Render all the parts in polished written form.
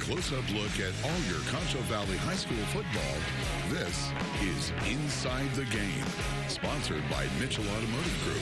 close-up look at all your Concho Valley High School football. This is Inside the Game, sponsored by Mitchell Automotive Group.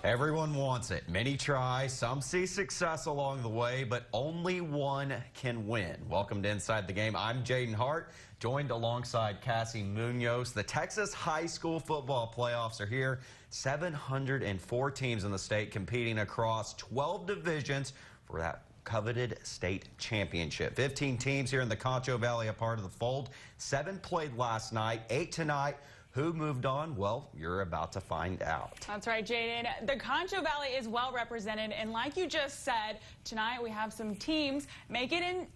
Everyone wants it. Many try, some see success along the way, but only one can win. Welcome to Inside the Game. I'm Jaden Hart, joined alongside Cassie Munoz. The Texas High School football playoffs are here. 704 teams in the state competing across 12 divisions for that coveted state championship. 15 teams here in the Concho Valley a part of the fold. 7 played last night, 8 tonight. Who moved on? Well, you're about to find out. That's right, Jaden. The Concho Valley is well represented, and like you just said, tonight we have some teams making it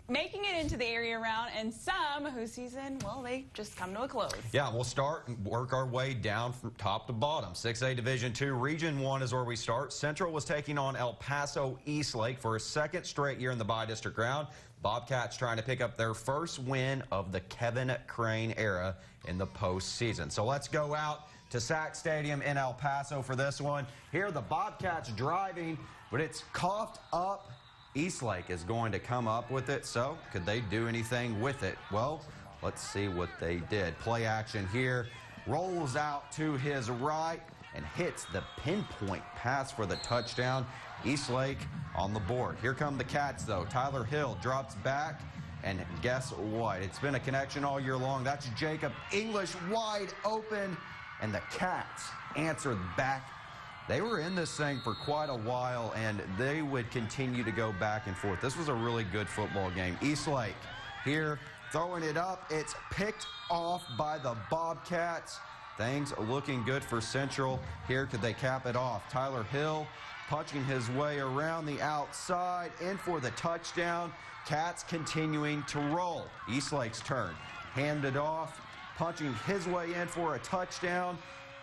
into the area round, and some whose season, well, they just come to a close. Yeah, we'll start and work our way down from top to bottom. 6A Division II, Region 1 is where we start. Central was taking on El Paso Eastlake for a second straight year in the Bi-District round. Bobcats trying to pick up their first win of the Kevin Crane era in the postseason. So let's go out to Sac Stadium in El Paso for this one. Here the Bobcats driving, but it's coughed up. Eastlake is going to come up with it. So could they do anything with it? Well, let's see what they did. Play action here. Rolls out to his right and hits the pinpoint pass for the touchdown. Eastlake on the board. Here come the Cats, though. Tyler Hill drops back, and guess what? It's been a connection all year long. That's Jacob English wide open, and the Cats answered back. They were in this thing for quite a while, and they would continue to go back and forth. This was a really good football game. Eastlake here throwing it up. It's picked off by the Bobcats. Things looking good for Central. Here, could they cap it off? Tyler Hill punching his way around the outside, in for the touchdown. Cats continuing to roll. Eastlake's turn. Handed off, punching his way in for a touchdown.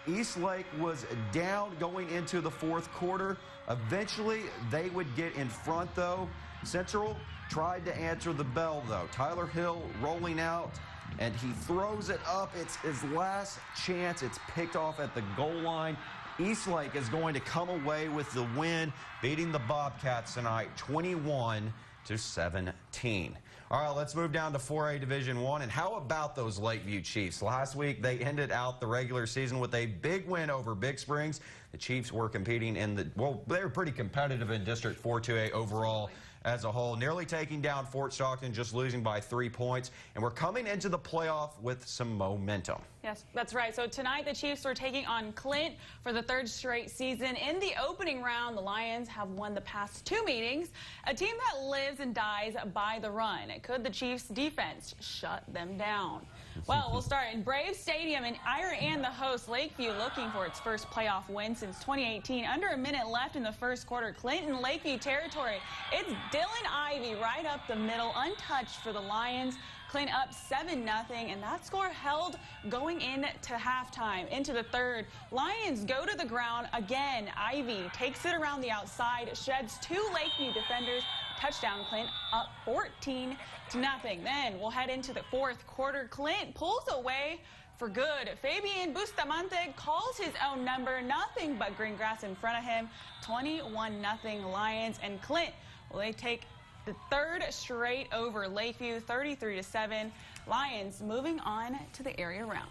Eastlake was down going into the fourth quarter. Eventually, they would get in front, though. Central tried to answer the bell, though. Tyler Hill rolling out, and he throws it up. It's his last chance. It's picked off at the goal line. Eastlake is going to come away with the win, beating the Bobcats tonight 21-17. All right, let's move down to 4A Division I. And how about those Lakeview Chiefs? Last week, they ended out the regular season with a big win over Big Springs. The Chiefs were competing in the, well, they were pretty competitive in District 4 2A overall as a whole, nearly taking down Fort Stockton, just losing by 3 points. And we're coming into the playoff with some momentum. Yes, that's right. So tonight the Chiefs were taking on Clint for the 3rd straight season. In the opening round, the Lions have won the past 2 meetings. A team that lives and dies by the run. Could the Chiefs defense shut them down? Well, we'll start in Brave Stadium in Ira and the host Lakeview looking for its first playoff win since 2018. Under a minute left in the first quarter. Clinton Lakeview territory. It's Dylan Ivey right up the middle, untouched for the Lions. Clint up 7-0, and that score held going into halftime. Into the third, Lions go to the ground again. Ivy takes it around the outside, sheds 2 Lakeview defenders. Touchdown, Clint up 14-0. Then we'll head into the fourth quarter. Clint pulls away for good. Fabian Bustamante calls his own number. Nothing but green grass in front of him. 21-0 Lions, and Clint, well, they take the 3rd straight over Lakeview, 33-7. Lions moving on to the area round.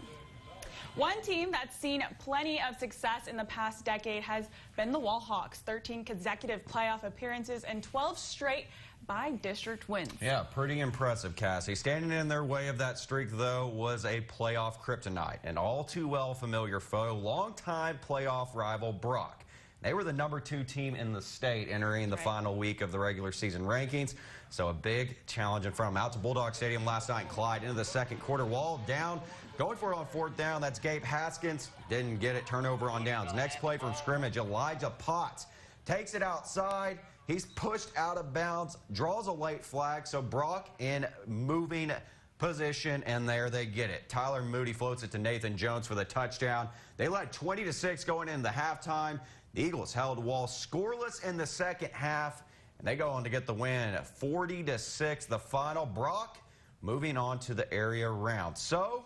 One team that's seen plenty of success in the past decade has been the Wallhawks. 13 consecutive playoff appearances and 12 straight by-district wins. Yeah, pretty impressive, Cassie. Standing in their way of that streak, though, was a playoff kryptonite. An all-too-well familiar foe, longtime playoff rival Brock. They were the #2 team in the state entering the final week of the regular season rankings. So a big challenge in front of them. Out to Bulldog Stadium last night in Clyde into the second quarter. Wall down, going for it on 4th down. That's Gabe Haskins. Didn't get it. Turnover on downs. Next play from scrimmage, Elijah Potts takes it outside. He's pushed out of bounds, draws a late flag. So Brock in moving position, and there they get it. Tyler Moody floats it to Nathan Jones for the touchdown. They led 20-6 going into halftime. The Eagles held Wall scoreless in the second half, and they go on to get the win at 40-6. The final. Brock moving on to the area round. So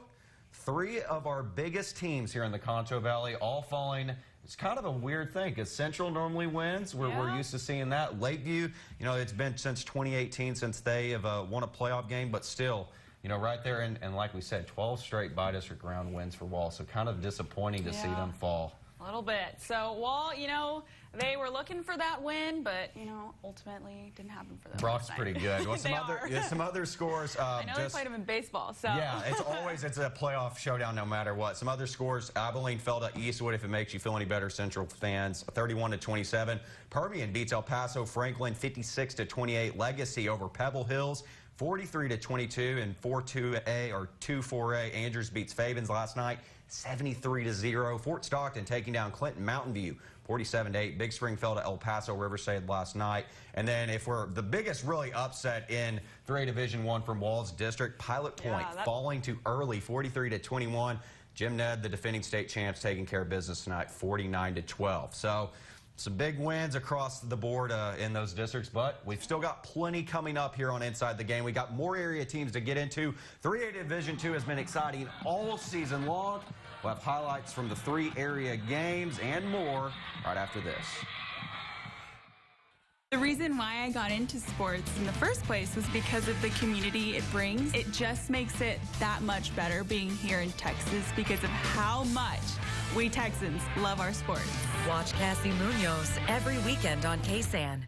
3 of our biggest teams here in the Concho Valley all falling It's kind of a weird thing because Central normally wins. We're used to seeing that. Lakeview, you know, it's been since 2018 since they have won a playoff game, but still, you know, right there. And like we said, 12 straight by-district round wins for Wall. So kind of disappointing to see them fall. A little bit. So Wall, you know, they were looking for that win, but, you know, ultimately didn't happen for them. Brock's pretty good. Well, some other scores. I know they played them in baseball, so. Yeah, it's a playoff showdown no matter what. Some other scores, Abilene fell to Eastwood, if it makes you feel any better, Central fans, 31-27. Permian beats El Paso Franklin 56-28. Legacy over Pebble Hills 43-22, and 4-2A or 2-4A. Andrews beats Fabens last night 73-0. Fort Stockton taking down Clinton Mountain View 47-8. Big Spring fell to El Paso Riverside last night. And then if we're the biggest really upset in 3A Division I from Walls District, Pilot Point falling to Early 43-21. Jim Ned, the defending state champs, taking care of business tonight 49-12. So some big wins across the board in those districts, but we've still got plenty coming up here on Inside the Game. We got more area teams to get into. 3A Division II has been exciting all season long. We'll have highlights from the 3 area games and more right after this. The reason why I got into sports in the first place was because of the community it brings. It just makes it that much better being here in Texas because of how much we Texans love our sports. Watch Cassie Munoz every weekend on KSAN.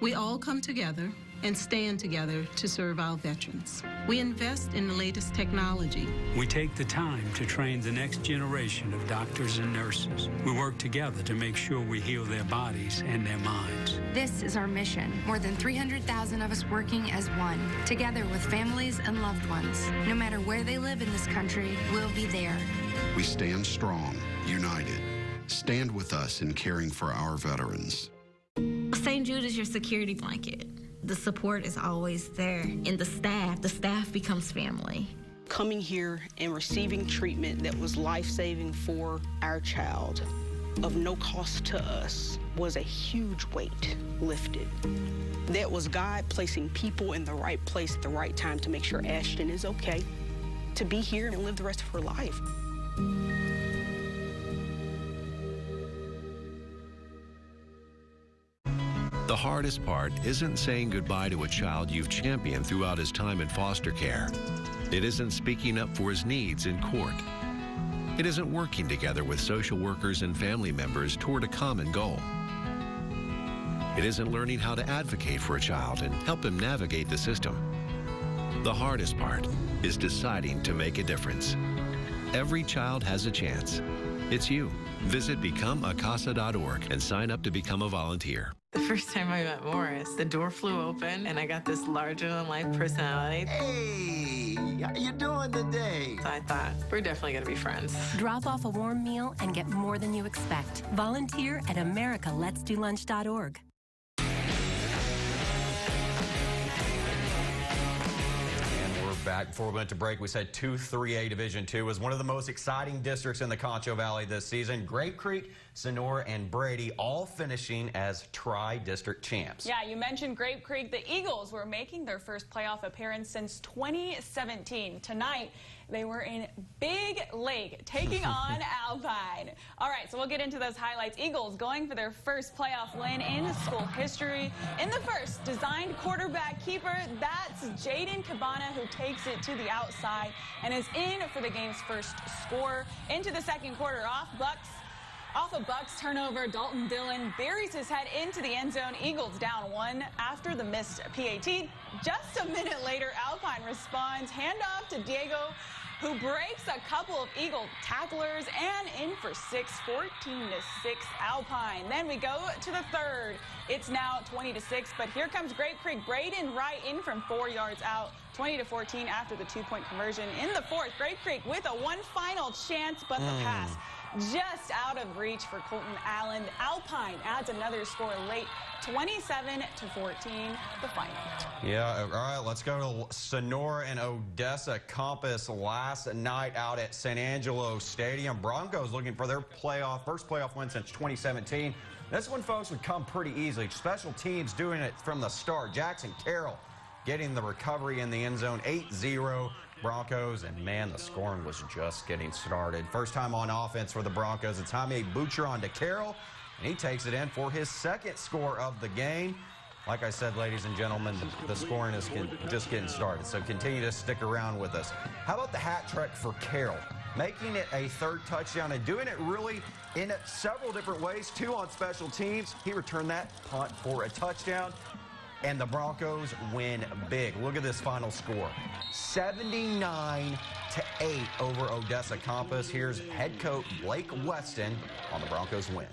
We all come together and stand together to serve our veterans. We invest in the latest technology. We take the time to train the next generation of doctors and nurses. We work together to make sure we heal their bodies and their minds. This is our mission. More than 300,000 of us working as one, together with families and loved ones. No matter where they live in this country, we'll be there. We stand strong, united. Stand with us in caring for our veterans. St. Jude is your security blanket. The support is always there. And the staff becomes family. Coming here and receiving treatment that was life-saving for our child, of no cost to us, was a huge weight lifted. That was God placing people in the right place at the right time to make sure Ashton is okay, to be here and live the rest of her life. The hardest part isn't saying goodbye to a child you've championed throughout his time in foster care. It isn't speaking up for his needs in court. It isn't working together with social workers and family members toward a common goal. It isn't learning how to advocate for a child and help him navigate the system. The hardest part is deciding to make a difference. Every child has a chance. It's you. Visit becomeacasa.org and sign up to become a volunteer. The first time I met Morris, the door flew open and I got this larger-than-life personality. Hey, how you doing today? So I thought, we're definitely going to be friends. Drop off a warm meal and get more than you expect. Volunteer at americaletsdolunch.org. Back before we went to break, we said 3A Division II was one of the most exciting districts in the Concho Valley this season. Grape Creek, Sonora, and Brady all finishing as tri-district champs. Yeah, you mentioned Grape Creek. The Eagles were making their first playoff appearance since 2017. Tonight, they were in Big Lake taking on Alpine. All right, so we'll get into those highlights. Eagles going for their first playoff win in school history. In the first, designed quarterback keeper, that's Jaden Cabana, who takes it to the outside and is in for the game's first score. Into the second quarter, off a Bucks turnover, Dalton Dillon buries his head into the end zone. Eagles down 1 after the missed PAT. Just a minute later, Alpine responds. Handoff to Diego, who breaks a couple of Eagle tacklers and in for 6, 14-6 Alpine. Then we go to the third. It's now 20-6, but here comes Grape Creek. Braden Wright in from 4 yards out, 20-14 after the 2-point conversion. In the fourth, Grape Creek with a one final chance, but the pass just out of reach for Colton Allen. Alpine adds another score late, 27-14, the final. Yeah, all right, let's go to Sonora and Odessa Compass last night out at San Angelo Stadium. Broncos looking for their first playoff win since 2017. This one, folks, would come pretty easily. Special teams doing it from the start. Jackson Carroll getting the recovery in the end zone, 8-0. Broncos, and man, the scoring was just getting started. First time on offense for the Broncos. It's Jaime Butcher on to Carroll, and he takes it in for his second score of the game. Like I said, ladies and gentlemen, the scoring is just getting started, so continue to stick around with us. How about the hat trick for Carroll? Making it a third touchdown and doing it really in several different ways. 2 on special teams. He returned that punt for a touchdown, and the Broncos win big. Look at this final score, 79-8 over Odessa Compass. Here's head coach Blake Weston on the Broncos win.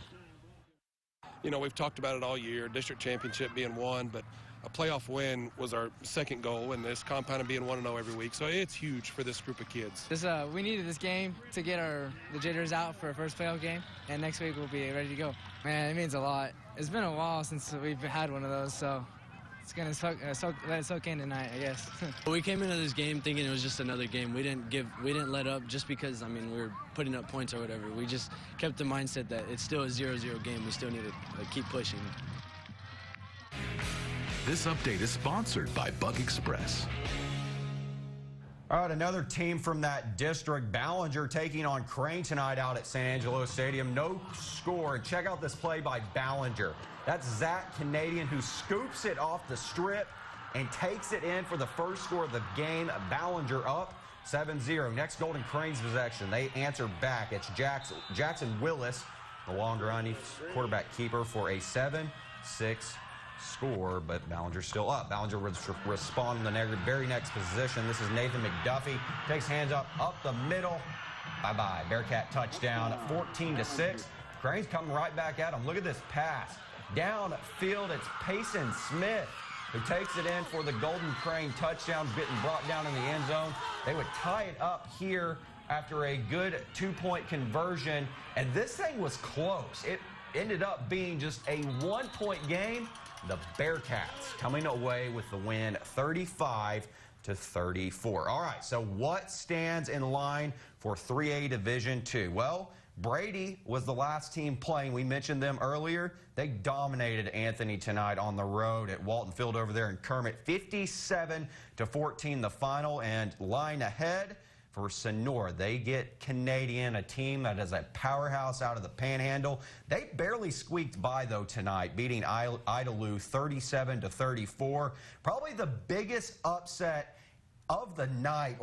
You know, we've talked about it all year, district championship being one, but a playoff win was our second goal, and this compounded being 1-0 every week. So it's huge for this group of kids. We needed this game to get the jitters out for our first playoff game, and next week we'll be ready to go. Man, it means a lot. It's been a while since we've had one of those, so it's going to let it soak in tonight, I guess. We came into this game thinking it was just another game. We didn't let up just because, I mean, we were putting up points or whatever. We just kept the mindset that it's still a 0-0 game. We still need to keep pushing. This update is sponsored by Bug Express. All right, another team from that district, Ballinger, taking on Crane tonight out at San Angelo Stadium. No score. Check out this play by Ballinger. That's Zach Canadian, who scoops it off the strip and takes it in for the first score of the game. Ballinger up 7-0. Next, Golden Crane's possession. They answer back. It's Jackson Willis, the long run quarterback keeper, for a 7-6 score, but Ballinger's still up. Ballinger would respond in the very next position. This is Nathan McDuffie. Takes hands up the middle. Bye-bye. Bearcat touchdown, 14-6. Crane's coming right back at him. Look at this pass. Downfield, it's Payson Smith who takes it in for the Golden Crane touchdown, getting brought down in the end zone. They would tie it up here after a good 2-point conversion, and this thing was close. It ended up being just a 1-point game. The Bearcats coming away with the win, 35-34. All right, so what stands in line for 3A Division II? Well, Brady was the last team playing. We mentioned them earlier. They dominated Anthony tonight on the road at Walton Field over there in Kermit. 57-14 the final, and line ahead for Sonora. They get Canadian, a team that is a powerhouse out of the Panhandle. They barely squeaked by, though, tonight, beating Idalou 37-34. Probably the biggest upset of the night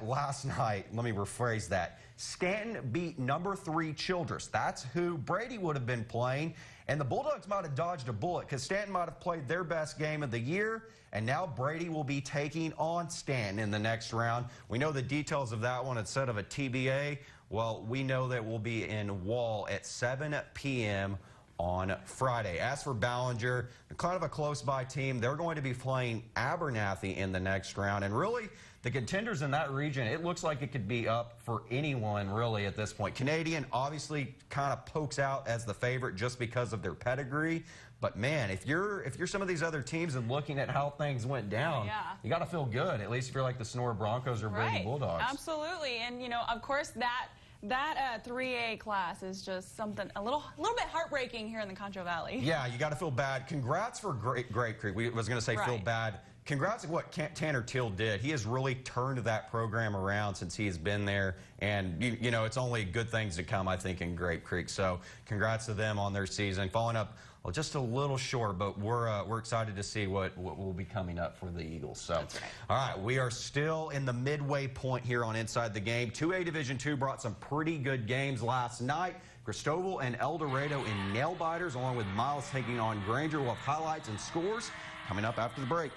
last night. Let me rephrase that. Stanton beat number 3 Childress. That's who Brady would have been playing. And the Bulldogs might have dodged a bullet because Stanton might have played their best game of the year. And now Brady will be taking on Stanton in the next round. We know the details of that one instead of a TBA. Well, we know that we'll be in Wall at 7 p.m. on Friday. As for Ballinger, kind of a close-by team. They're going to be playing Abernathy in the next round. And really, the contenders in that region, it looks like it could be up for anyone, really, at this point. Canadian obviously kind of pokes out as the favorite just because of their pedigree. But, man, if you're some of these other teams and looking at how things went down, you got to feel good, at least if you're like the Sonora Broncos or Brady Bulldogs. Absolutely. And, you know, of course, that 3A class is just something a little bit heartbreaking here in the Concho Valley. Yeah, you got to feel bad. Congrats for Great Creek. We was going to say feel bad. Congrats on what Tanner Till did. He has really turned that program around since he has been there. And, you know, it's only good things to come, I think, in Grape Creek. So congrats to them on their season. Following up, well, just a little short, but we're excited to see what will be coming up for the Eagles. So, That's right. All right, we are still in the midway point here on Inside the Game. 2A Division II brought some pretty good games last night. Cristobal and El Dorado in nail-biters, along with Miles taking on Granger. We'll have highlights and scores coming up after the break.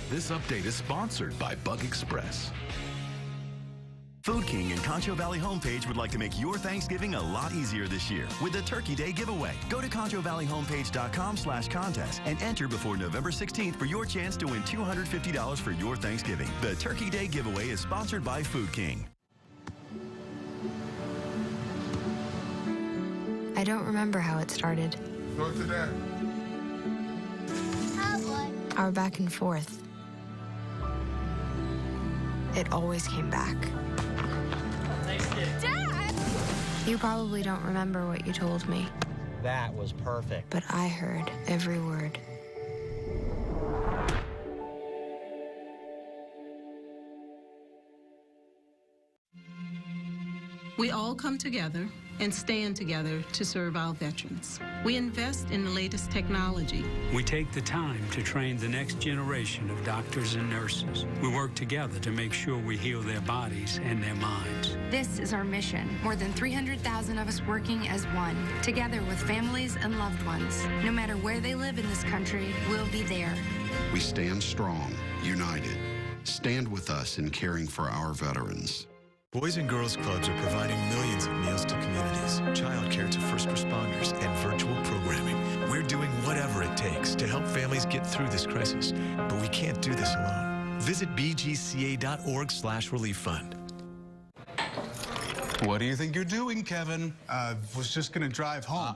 This update is sponsored by Bug Express. Food King and Concho Valley Homepage would like to make your Thanksgiving a lot easier this year with the Turkey Day giveaway. Go to ConchoValleyHomepage.com/contest and enter before November 16th for your chance to win $250 for your Thanksgiving. The Turkey Day giveaway is sponsored by Food King. I don't remember how it started. Go to that. Our back and forth. it always came back. Dad! You probably don't remember what you told me, That was perfect. but I heard every word. We all come together and stand together to serve our veterans. We invest in the latest technology. We take the time to train the next generation of doctors and nurses. We work together to make sure we heal their bodies and their minds. This is our mission. More than 300,000 of us working as one, together with families and loved ones. No matter where they live in this country, we'll be there. We stand strong, united. Stand with us in caring for our veterans. Boys and Girls Clubs are providing millions of meals to communities, childcare to first responders, and virtual programming. We're doing whatever it takes to help families get through this crisis, but we can't do this alone. Visit bgca.org/relief fund. What do you think you're doing, Kevin? Was just gonna drive home.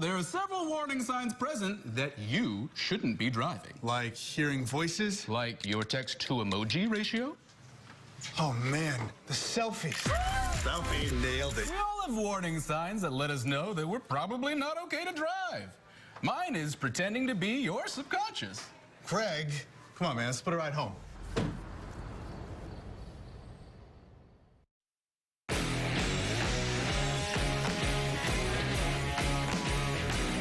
There are several warning signs present that you shouldn't be driving. Like hearing voices? Like your text-to-emoji ratio? Oh man, the selfies. Selfie, nailed it. We all have warning signs that let us know that we're probably not okay to drive. Mine is pretending to be your subconscious. Craig, come on man, let's put a ride home.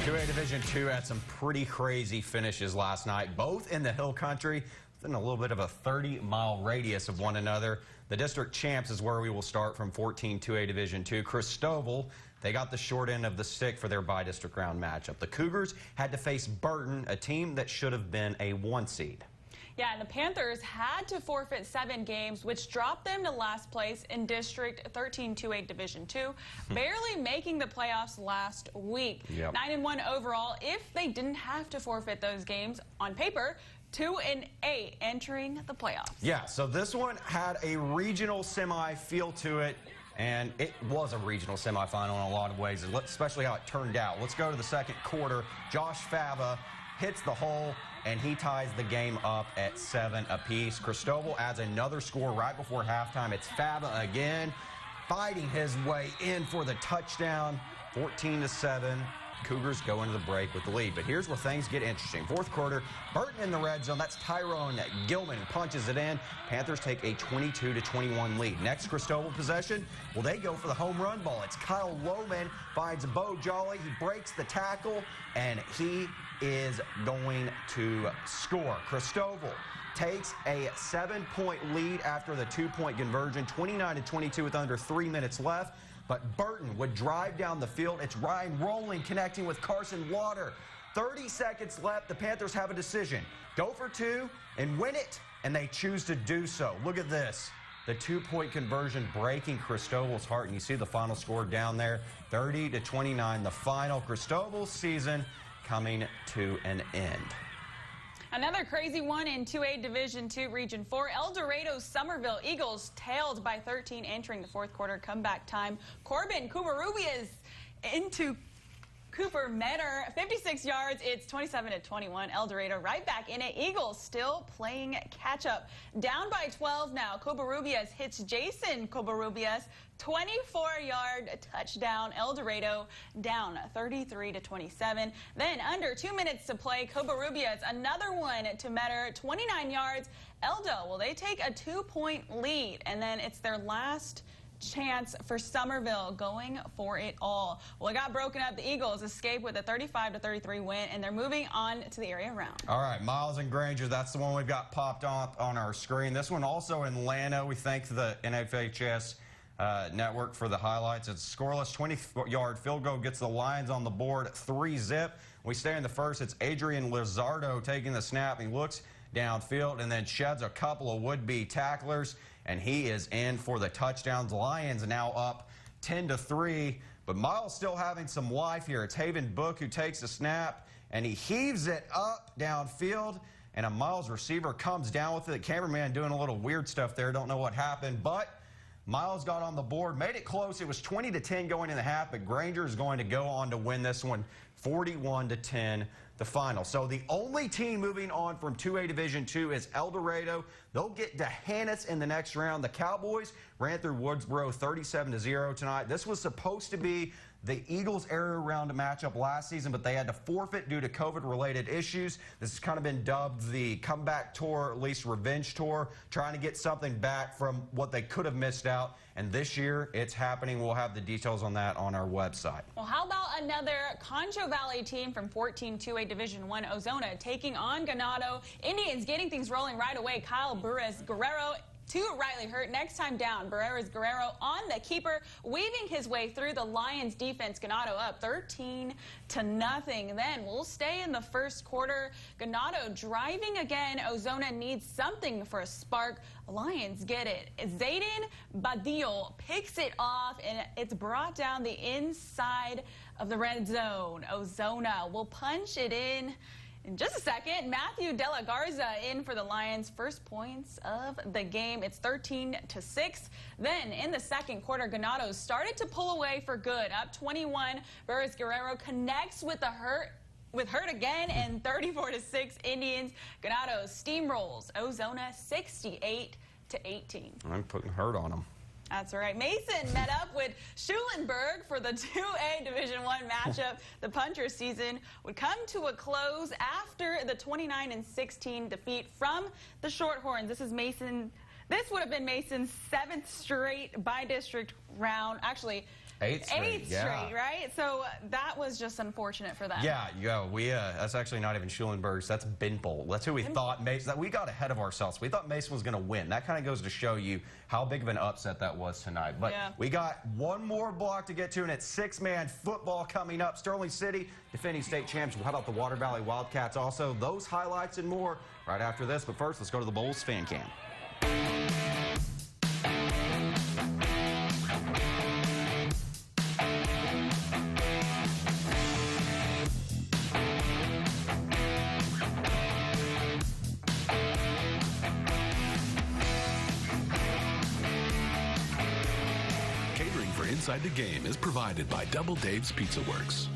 2A Division II had some pretty crazy finishes last night, both in the Hill Country, within a little bit of a 30-mile radius of one another. The district champs is where we will start from 14 2A Division II. Christoval, they got the short end of the stick for their bi-district round matchup. The Cougars had to face Burton, a team that should have been a 1 seed. Yeah, and the Panthers had to forfeit 7 games, which dropped them to last place in District 13 2A Division II, barely making the playoffs last week. 9-1 overall if they didn't have to forfeit those games. On paper, 2-8 entering the playoffs. Yeah, so this one had a regional semi feel to it, and it was a regional semifinal in a lot of ways, especially how it turned out. Let's go to the second quarter. Josh Fava hits the hole, and he ties the game up at 7 apiece. Christoval adds another score right before halftime. It's Fava again, fighting his way in for the touchdown. 14-7. Cougars go into the break with the lead. But here's where things get interesting. Fourth quarter, Burton in the red zone. That's Tyrone Gilman punches it in. Panthers take a 22-21 lead. Next Christoval possession, well, they go for the home run ball. It's Kyle Lohman finds Bo Jolly. He breaks the tackle, and he is going to score. Christoval takes a 7-point lead after the 2-point conversion, 29-22 with under 3 minutes left. But Burton would drive down the field. It's Ryan Rowling connecting with Carson Lauder. 30 seconds left. The Panthers have a decision. Go for 2 and win it, and they choose to do so. Look at this. The 2-point conversion breaking Christoval's heart, and you see the final score down there, 30-29. The final Christoval season coming to an end. Another crazy one in 2A Division II Region 4. El Dorado Somerville Eagles tailed by 13 entering the fourth quarter. Comeback time. Corbin Covarrubias into Cooper Metter, 56 yards. It's 27-21. El Dorado right back in it. Eagles still playing catch up. Down by 12 now. Covarrubias hits Jason Covarrubias. 24-yard touchdown. El Dorado down 33-27. Then under 2 minutes to play, Covarrubias another one to Metter, 29 yards. Eldo, well, they take a 2-point lead, and then it's their last chance for Somerville going for it all. Well, it got broken up. The Eagles escape with a 35-33 win, and they're moving on to the area round. All right, Miles and Granger, that's the one we've got popped up on our screen. This one also in Llano. We thank the NFHS network for the highlights. It's scoreless, 20-yard field goal gets the Lions on the board, 3-zip. We stay in the first. It's Adrian Lizardo taking the snap. He looks downfield and then sheds a couple of would-be tacklers, and he is in for the touchdowns. Lions now up 10-3, but Miles still having some life here. It's Haven Book who takes the snap, and he heaves it up downfield, and a Miles receiver comes down with it. The cameraman doing a little weird stuff there. Don't know what happened, but Miles got on the board, made it close. It was 20-10 going in the half, but Granger is going to go on to win this one 41-10. the final. So the only team moving on from 2A Division II is El Dorado. They'll get D'Hanis in the next round. The Cowboys ran through Woodsboro 37-0 tonight. This was supposed to be the Eagles area round matchup last season, but they had to forfeit due to COVID-related issues. This has kind of been dubbed the comeback tour, at least revenge tour, trying to get something back from what they could have missed out. And this year, it's happening. We'll have the details on that on our website. Well, how about another Concho Valley team from 14 2A Division I Ozona taking on Ganado Indians, getting things rolling right away. Kyle Burris-Guerrero to Riley Hurt. Next time down, Barreras-Guerrero on the keeper, weaving his way through the Lions defense. Ganado up 13-0. Then we'll stay in the first quarter. Ganado driving again. Ozona needs something for a spark. Lions get it. Zayden Badil picks it off, and it's brought down the inside of the red zone. Ozona will punch it in just a second. Matthew De La Garza in for the Lions' first points of the game. It's 13-6. Then in the second quarter, Ganado started to pull away for good. Up 21, Barreras-Guerrero connects with Hurt again, and 34-6 Indians. Ganado steamrolls Ozona 68-18. I'm putting Hurt on them. That's right. Mason met up with Schulenburg for the 2A Division I matchup. The punter season would come to a close after the 29-16 defeat from the Shorthorns. This would have been Mason's 7th straight by-district round. Actually, 8th straight, right? So that was just unfortunate for them. Yeah, that's actually not even Schulenburg's. That's Binpole. That's who we thought Mason. We got ahead of ourselves. We thought Mason was going to win. That kind of goes to show you how big of an upset that was tonight. But we got one more block to get to, and it's 6-man football coming up. Sterling City, defending state champs. How about the Water Valley Wildcats also? Those highlights and more right after this. But first, let's go to the Bulls fan cam. Inside the Game is provided by Double Dave's Pizza Works.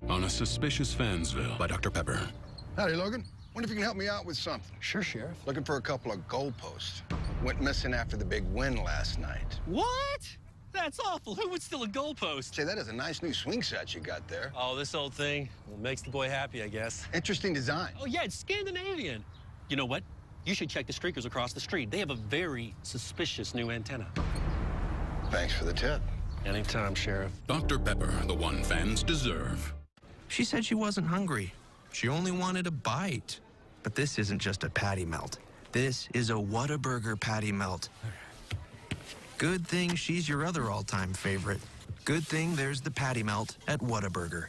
On a suspicious Fansville by Dr. Pepper. Howdy, Logan. Wonder if you can help me out with something. Sure, Sheriff. Looking for a couple of goalposts. Went missing after the big win last night. What? That's awful. Who would steal a goalpost? Say, that is a nice new swing set you got there. Oh, this old thing makes the boy happy, I guess. Interesting design. Oh, yeah, it's Scandinavian. You know what? You should check the streakers across the street. They have a very suspicious new antenna. Thanks for the tip. Anytime, Sheriff. Dr. Pepper, the one fans deserve. She said she wasn't hungry. She only wanted a bite. But this isn't just a patty melt. This is a Whataburger patty melt. Good thing she's your other all-time favorite. Good thing there's the patty melt at Whataburger.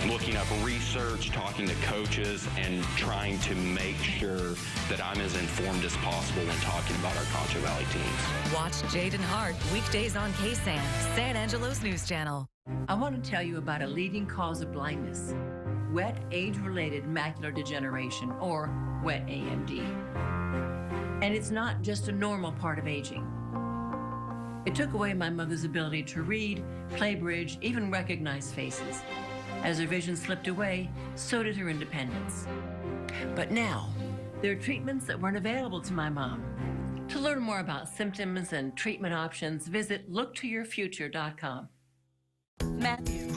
Looking up research, talking to coaches, and trying to make sure that I'm as informed as possible when talking about our Concho Valley teams. Watch Jaden Hart weekdays on KSAN, San Angelo's news channel. I want to tell you about a leading cause of blindness, wet age-related macular degeneration, or wet AMD. And it's not just a normal part of aging. It took away my mother's ability to read, play bridge, even recognize faces. As her vision slipped away, so did her independence. But now, there are treatments that weren't available to my mom. To learn more about symptoms and treatment options, visit looktoyourfuture.com. Matthew.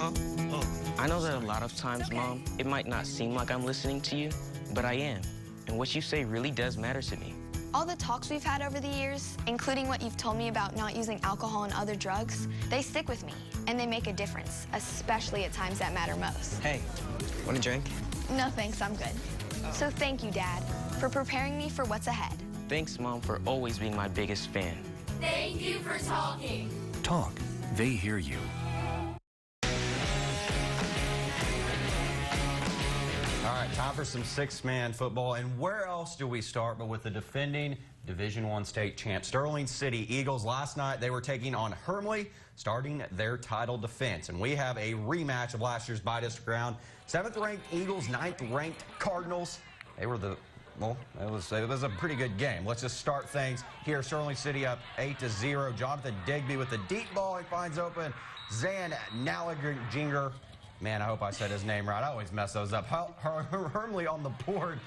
I know that a lot of times, Mom, it might not seem like I'm listening to you, but I am. And what you say really does matter to me. All the talks we've had over the years, including what you've told me about not using alcohol and other drugs, they stick with me, and they make a difference, especially at times that matter most. Hey, want a drink? No thanks, I'm good. So thank you, Dad, for preparing me for what's ahead. Thanks, Mom, for always being my biggest fan. Thank you for talking. Talk. They hear you. All right, time for some 6-man football. And where else do we start but with the defending Division I state champ Sterling City Eagles? Last night, they were taking on Hermleigh, starting their title defense. And we have a rematch of last year's by-district round. 7th-ranked Eagles, 9th-ranked Cardinals. They were well, it was a pretty good game. Let's just start things here. Sterling City up 8-0. Jonathan Digby with the deep ball. He finds open Zan Naliginger. Man, I hope I said his name right. I always mess those up. Hermley on the board,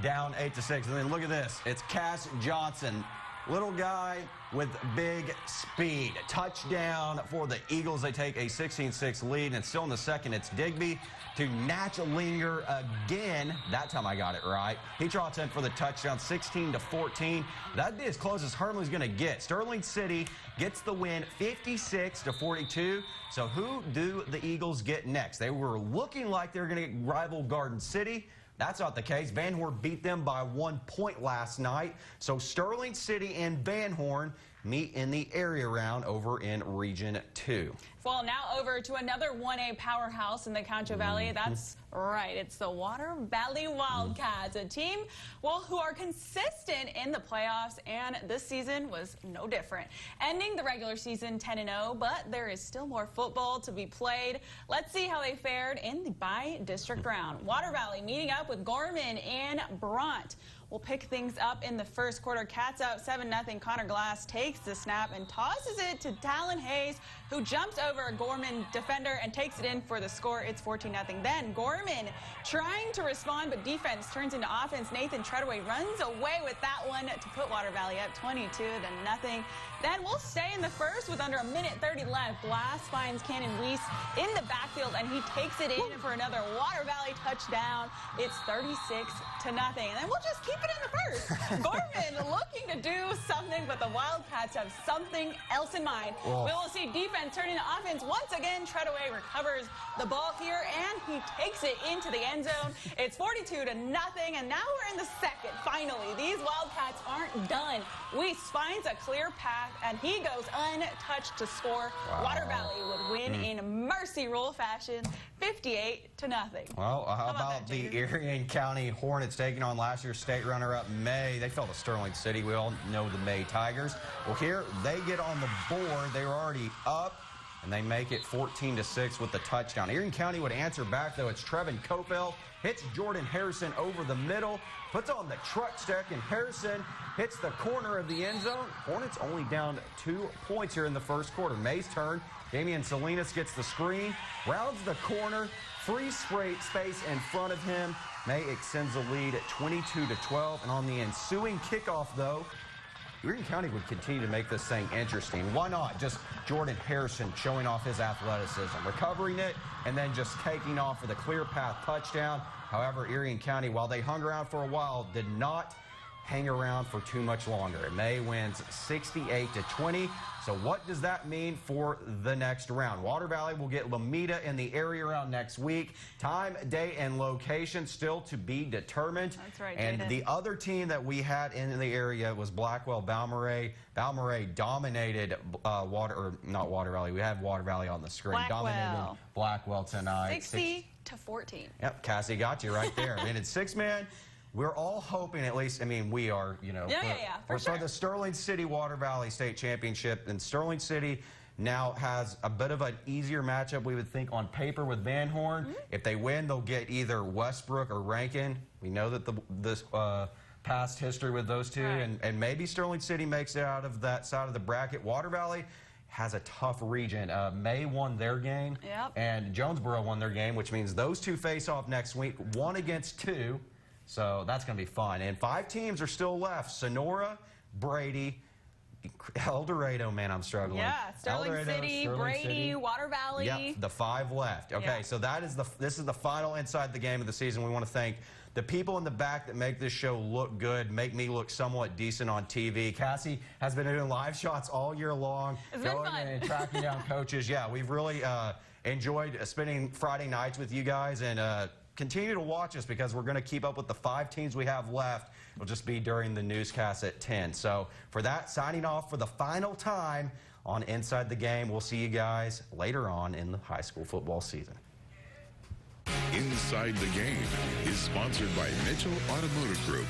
down 8-6. And then look at this. It's Cass Johnson. Little guy with big speed. Touchdown for the Eagles. They take a 16-6 lead, and still in the second, it's Digby to Natchlinger again. That time I got it right. He trots in for the touchdown, 16-14. That'd be as close as Hermley's going to get. Sterling City gets the win, 56-42. So who do the Eagles get next? They were looking like they were going to get rival Garden City. That's not the case. Van Horn beat them by 1 point last night. So Sterling City and Van Horn meet in the area round over in Region 2. Well, now over to another 1A powerhouse in the Concho Valley. That's right. It's the Water Valley Wildcats, a team, well, who are consistent in the playoffs, and this season was no different. Ending the regular season 10-0, but there is still more football to be played. Let's see how they fared in the bi-district round. Water Valley meeting up with Gorman and Bront. We'll pick things up in the first quarter. Cats out 7-0. Connor Glass takes the snap and tosses it to Talon Hayes, who jumps over a Gorman defender and takes it in for the score. It's 14-0. Then Gorman trying to respond, but defense turns into offense. Nathan Treadaway runs away with that one to put Water Valley up 22-0. Then we'll stay in the first with under 1:30 left. Glass finds Cannon Weiss in the backfield, and he takes it in for another Water Valley touchdown. It's 36-0. And then we'll just keep it in the first. Gorman looking to do something, but the Wildcats have something else in mind. We will see defense turn into offense once again. Treadaway recovers the ball here, and he takes it into the end zone. It's 42-0, and now we're in the second. Finally, these Wildcats aren't done. Weiss finds a clear path, and he goes untouched to score. Water Valley would win in mercy rule fashion, 58-0. Well, how about the Erie County Hornets taking on last year's state runner-up May? They fell to Sterling City. We all know the May Tigers. Well, here they get on the board. They were already up, and they make it 14-6 with the touchdown. Erie County would answer back, though. It's Trevin Copel, hits Jordan Harrison over the middle, puts on the truck stick, and Harrison hits the corner of the end zone. Hornets only down 2 points here in the first quarter. May's turn. Damian Salinas gets the screen, rounds the corner, free space in front of him. May extends the lead at 22-12, and on the ensuing kickoff, though, Erie County would continue to make this thing interesting. Why not? Just Jordan Harrison showing off his athleticism, recovering it, and then just taking off with a clear path touchdown. However, Erie County, while they hung around for a while, did not hang around for too much longer. May wins 68-20. So what does that mean for the next round? Water Valley will get Lomita in the area round next week. Time, day, and location still to be determined. That's right, and Jaden. The other team that we had in the area was Blackwell-Balmorhea. Balmorhea dominated not Water Valley. We have Water Valley on the screen. Dominated Blackwell tonight. 60-14. Yep, Cassie got you right there. And it's 6-man. We're all hoping, at least, I mean, we are, for the Sterling City Water Valley State Championship. And Sterling City now has a bit of an easier matchup, we would think, on paper with Van Horn. If they win, they'll get either Westbrook or Rankin. We know that this past history with those two, and maybe Sterling City makes it out of that side of the bracket. Water Valley has a tough region. May won their game, and Jonesboro won their game, which means those two face off next week, 1 against 2. So that's going to be fun. And 5 teams are still left. Sonora, Brady, El Dorado, man, I'm struggling. Yeah, Sterling City, Brady, Water Valley. Yep, the 5 left. Okay, so this is the final Inside the Game of the season. We want to thank the people in the back that make this show look good, make me look somewhat decent on TV. Cassie has been doing live shots all year long. It's been fun. And tracking down coaches. Yeah, we've really enjoyed spending Friday nights with you guys, and continue to watch us because we're going to keep up with the 5 teams we have left. It'll just be during the newscast at 10. So for that, signing off for the final time on Inside the Game. We'll see you guys later on in the high school football season. Inside the Game is sponsored by Mitchell Automotive Group.